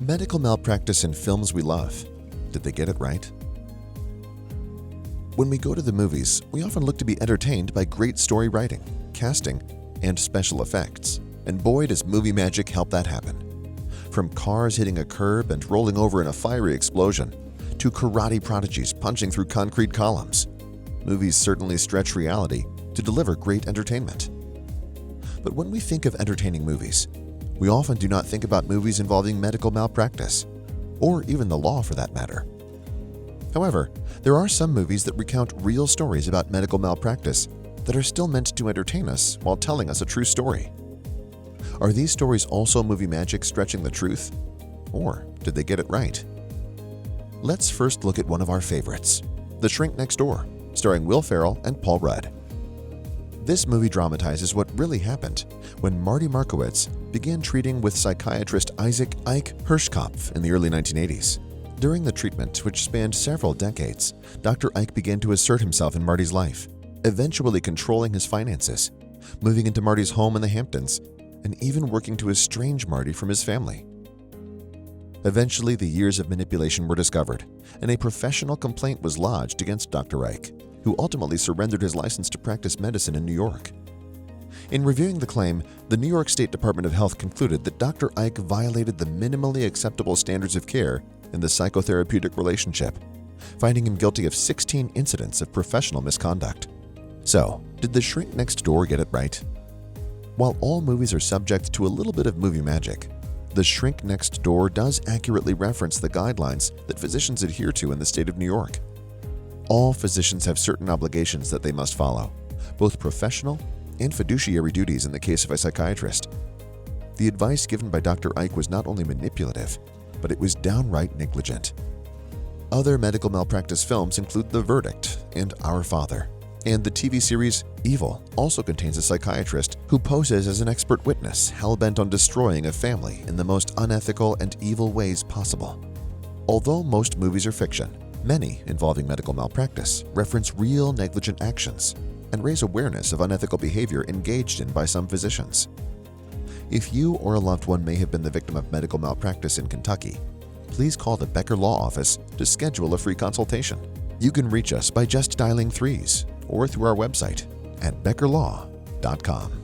Medical malpractice in films we love. Did they get it right? When we go to the movies, we often look to be entertained by great story writing, casting, and special effects. And boy, does movie magic help that happen. From cars hitting a curb and rolling over in a fiery explosion, to karate prodigies punching through concrete columns, movies certainly stretch reality to deliver great entertainment. But when we think of entertaining movies, we often do not think about movies involving medical malpractice, or even the law for that matter. However, there are some movies that recount real stories about medical malpractice that are still meant to entertain us while telling us a true story. Are these stories also movie magic stretching the truth? Or did they get it right? Let's first look at one of our favorites, The Shrink Next Door, starring Will Ferrell and Paul Rudd. This movie dramatizes what really happened when Marty Markowitz began treating with psychiatrist Isaac Ike Hirschkopf in the early 1980s. During the treatment, which spanned several decades, Dr. Ike began to assert himself in Marty's life, eventually controlling his finances, moving into Marty's home in the Hamptons, and even working to estrange Marty from his family. Eventually, the years of manipulation were discovered, and a professional complaint was lodged against Dr. Ike, who ultimately surrendered his license to practice medicine in New York. In reviewing the claim, the New York State Department of Health concluded that Dr. Ike violated the minimally acceptable standards of care in the psychotherapeutic relationship, finding him guilty of 16 incidents of professional misconduct. So, did The Shrink Next Door get it right? While all movies are subject to a little bit of movie magic, The Shrink Next Door does accurately reference the guidelines that physicians adhere to in the state of New York. All physicians have certain obligations that they must follow, both professional and fiduciary duties in the case of a psychiatrist. The advice given by Dr. Ike was not only manipulative, but it was downright negligent. Other medical malpractice films include The Verdict and Our Father, and the TV series Evil also contains a psychiatrist who poses as an expert witness hell-bent on destroying a family in the most unethical and evil ways possible. Although most movies are fiction, many involving medical malpractice reference real negligent actions and raise awareness of unethical behavior engaged in by some physicians. If you or a loved one may have been the victim of medical malpractice in Kentucky, please call the Becker Law Office to schedule a free consultation. You can reach us by just dialing 3s or through our website at beckerlaw.com.